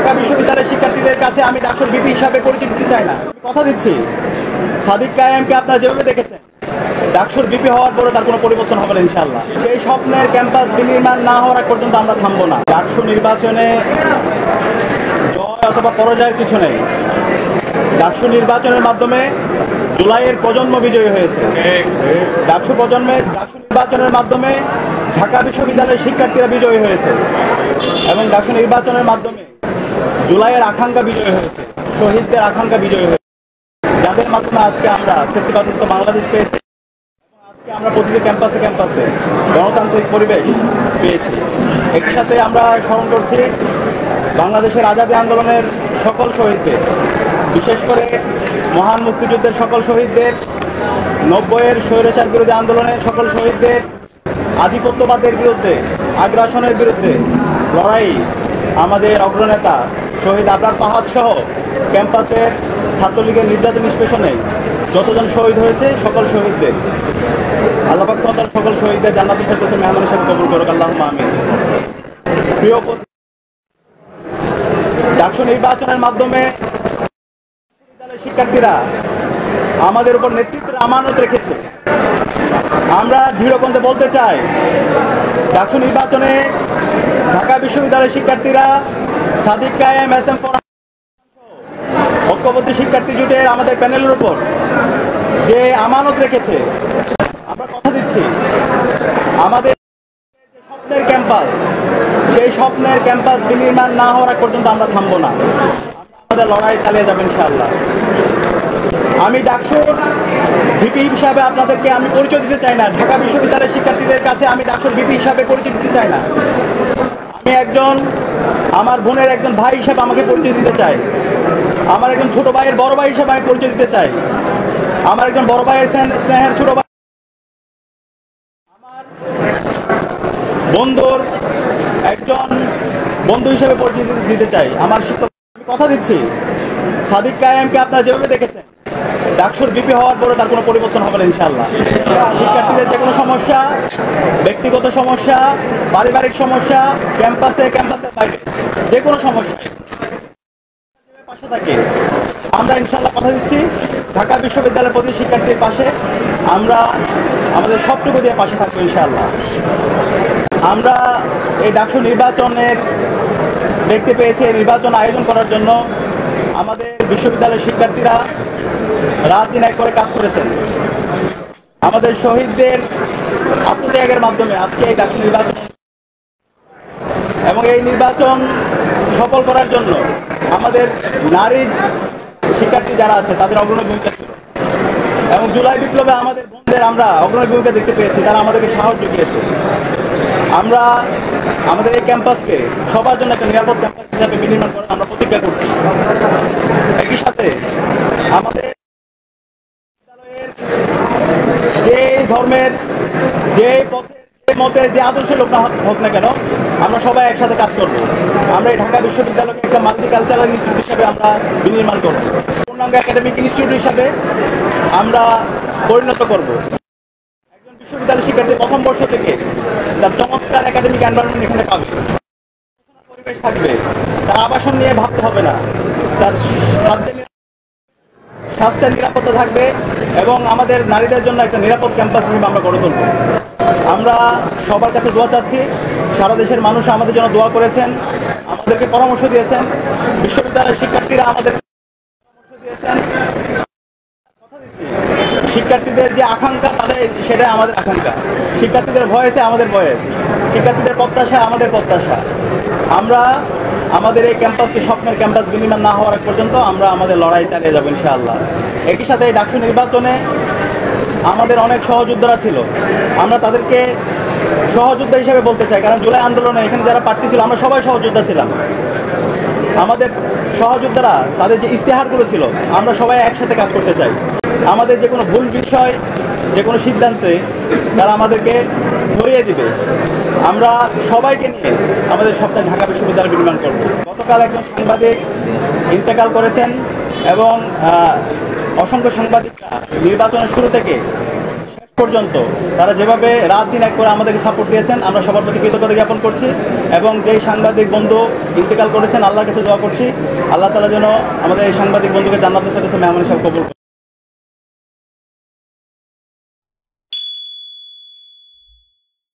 ঢাকা বিশ্ববিদ্যালয়ের শিক্ষার্থীদের কাছে আমি ডাকসুর ভিপি হিসাবে পরিচিত দিতে চাই না। কথা দিচ্ছি, সাদিক কায়েমকে আপনারা যেভাবে দেখেছেন ডাকসুর ভিপি হওয়ার পরে তার কোনো পরিবর্তন হবে না ইনশাআল্লাহ। সেই স্বপ্নের ক্যাম্পাস বিনির্মাণ না হওয়ার আগ পর্যন্ত আমরা থামবো না। ডাকসু নির্বাচনে জয় অথবা পরাজয়ের কিছু নেই। ডাকসু নির্বাচনের মাধ্যমে জুলাইয়ের প্রজন্ম বিজয়ী হয়েছে। ডাকসু নির্বাচনের মাধ্যমে ঢাকা বিশ্ববিদ্যালয়ের শিক্ষার্থীরা বিজয়ী হয়েছে এবং ডাকসু নির্বাচনের মাধ্যমে জুলাইয়ের আকাঙ্ক্ষা বিজয়ী হয়েছে, শহীদদের আকাঙ্ক্ষা বিজয়ী হয়েছে, যাদের মাধ্যমে আজকে আমরা ফেসিবাদমুক্ত বাংলাদেশ পেয়েছি। আজকে আমরা প্রতিটি ক্যাম্পাসে ক্যাম্পাসে গণতান্ত্রিক পরিবেশ পেয়েছি। একই সাথে আমরা স্মরণ করছি বাংলাদেশের আজাদী আন্দোলনের সকল শহীদদের, বিশেষ করে মহান মুক্তিযুদ্ধের সকল শহীদদের, 90-এর স্বৈরাচার বিরোধী আন্দোলনের সকল শহীদদের, আধিপত্যবাদের বিরুদ্ধে, আগ্রাসনের বিরুদ্ধে লড়াই আমাদের অগ্রনেতা শহীদ আবরার ফাহাদ সহ ক্যাম্পাসের ছাত্রলীগের নির্যাতন নিষ্পেষণে যতজন শহীদ হয়েছে সকল শহীদদের আল্লাহ পাক সুবহানাহু ওয়া তাআলা সকল শহীদদের জান্নাতুল ফেরদৌসের মেহমান হিসেবে কবুল করুক, আল্লাহুম্মা আমিন। প্রিয় ডাকসু নির্বাচনের মাধ্যমে শিক্ষার্থীরা আমাদের উপর নেতৃত্বের আমানত রেখেছে। আমরা দৃঢ়কণ্ঠে বলতে চাই, ডাকসু নির্বাচনে ঢাকা বিশ্ববিদ্যালয়ের শিক্ষার্থীরা সাদিক কায়েম, এস.এম. ফরহাদ ঐক্যবদ্ধ শিক্ষার্থী জোটের আমাদের প্যানেলের উপর যে আমানত রেখেছে, আমরা কথা দিচ্ছি আমাদের স্বপ্নের ক্যাম্পাস, সেই স্বপ্নের ক্যাম্পাস বিনির্মাণ না হওয়ার আগ পর্যন্ত আমরা থামবো না। আমাদের লড়াই চালিয়ে যাবেন ইনশাআল্লাহ। আমি ডাকসুর ভিপি হিসাবে আপনাদেরকে আমি পরিচয় দিতে চাই না। ঢাকা বিশ্ববিদ্যালয়ের শিক্ষার্থীদের কাছে আমি ডাকসুর ভিপি হিসাবে পরিচয় দিতে চাই না। আমি আমার বোনের একজন ভাই হিসাবে আমাকে পরিচয় দিতে চাই। আমার একজন ছোট ভাইয়ের বড় ভাই হিসাবে আমি পরিচয় দিতে চাই। আমার একজন বড় ভাইয়ের স্নেহের ছোট ভাই, আমার বন্ধুর একজন বন্ধু হিসেবে পরিচয় দিতে চাই। আমার শিক্ষক, আমি কথা দিচ্ছি, সাদিক কায়েমকে আপনারা যেভাবে দেখেছেন ডাকসুর ভিপি হওয়ার পরে তার কোনো পরিবর্তন হবে না ইনশাআল্লাহ। শিক্ষার্থীদের যে কোনো সমস্যা, ব্যক্তিগত সমস্যা, পারিবারিক সমস্যা, ক্যাম্পাসের বাইরে যে কোনো সমস্যা পাশে থাকে আমরা ইনশাআল্লাহ কথা দিচ্ছি। ঢাকা বিশ্ববিদ্যালয়ের প্রতি শিক্ষার্থীর পাশে আমরা আমাদের সবটুকু দিয়ে পাশে থাকবো ইনশাআল্লাহ। আমরা এই ডাকসু নির্বাচনের দেখতে পেয়েছি, এই নির্বাচন আয়োজন করার জন্য আমাদের বিশ্ববিদ্যালয়ের শিক্ষার্থীরা রাত দিন এক করে কাজ করেছেন। আমাদের শহীদদের আত্মত্যাগের মাধ্যমে আজকে এই ডাকসু নির্বাচন এবং এই নির্বাচন সফল করার জন্য আমাদের নারী শিক্ষার্থী যারা আছে তাদের অগ্রণী ভূমিকা ছিল এবং জুলাই বিপ্লবে আমাদের বোনদের আমরা অগ্রণী ভূমিকা দেখতে পেয়েছি, তারা আমাদেরকে সাহস জুগিয়েছে। আমরা আমাদের এই ক্যাম্পাসকে সবার জন্য একটা নিরাপদ ক্যাম্পাস হিসাবে বিনির্মাণ করার আমরা প্রতিজ্ঞা করছি। একই সাথে আমাদের বিদ্যালয়ের যে ধর্মের, যে পথের, যে মতের, যে আদর্শের লোক না হোক না কেন, আমরা সবাই একসাথে কাজ করব। আমরা এই ঢাকা বিশ্ববিদ্যালয়কে একটা মাল্টিকালচারাল ইনস্টিটিউট হিসাবে আমরা বিনির্মাণ করব, পূর্ণাঙ্গ একাডেমিক ইনস্টিটিউট হিসাবে আমরা পরিণত করব। একজন বিশ্ববিদ্যালয় শিক্ষার্থী প্রথম বর্ষ থেকে তার চমৎকার একাডেমিক এনভায়রনমেন্ট এখানে পাবে, পরিবেশ থাকবে, তার আবাসন নিয়ে ভাবতে হবে না, তার স্বাস্থ্যের নিরাপত্তা থাকবে এবং আমাদের নারীদের জন্য একটা নিরাপদ ক্যাম্পাস হিসেবে আমরা গড়ে তুলব। আমরা সবার কাছে দোয়া চাচ্ছি। সারা দেশের মানুষ আমাদের জন্য দোয়া করেছেন, আমাদেরকে পরামর্শ দিয়েছেন, বিশ্ববিদ্যালয়ের শিক্ষার্থীরা আমাদের পরামর্শ দিয়েছেন। কথা দিচ্ছি, শিক্ষার্থীদের যে আকাঙ্ক্ষা তাদের সেটাই আমাদের আকাঙ্ক্ষা, শিক্ষার্থীদের ভয়েসে আমাদের ভয়েস, শিক্ষার্থীদের প্রত্যাশা আমাদের প্রত্যাশা। আমরা আমাদের এই ক্যাম্পাসকে স্বপ্নের ক্যাম্পাস বিনির্মাণ না হওয়ার পর্যন্ত আমরা আমাদের লড়াই চালিয়ে যাবো ইনশাআল্লাহ। একই সাথে এই ডাকসু নির্বাচনে আমাদের অনেক সহযোদ্ধারা ছিল, আমরা তাদেরকে সহযোদ্ধা হিসেবে বলতে চাই, কারণ জুলাই আন্দোলনে এখানে যারা প্রার্থী ছিল আমরা সবাই সহযোদ্ধা ছিলাম। আমাদের সহযোদ্ধারা তাদের যে ইশতেহারগুলো ছিল আমরা সবাই একসাথে কাজ করতে চাই। আমাদের যে কোনো ভুল বিষয়, যে কোনো সিদ্ধান্তে তারা আমাদেরকে ধরিয়ে দিবে। আমরা সবাইকে নিয়ে আমাদের স্বপ্নে ঢাকা বিশ্ববিদ্যালয় নির্মাণ করব। গতকাল একজন সাংবাদিক ইন্তেকাল করেছেন এবং অসংখ্য সাংবাদিকরা নির্বাচনের শুরু থেকে শেষ পর্যন্ত তারা যেভাবে রাত দিন এক করে আমাদেরকে সাপোর্ট দিয়েছেন, আমরা সবার প্রতি কৃতজ্ঞতা জ্ঞাপন করছি। এবং যেই সাংবাদিক বন্ধু ইন্তেকাল করেছেন, আল্লাহর কাছে দোয়া করছি আল্লাহ তাআলা যেন আমাদের এই সাংবাদিক বন্ধুকে জান্নাতুল ফেরদৌসে মেহমান হিসেবে কবুল করেন।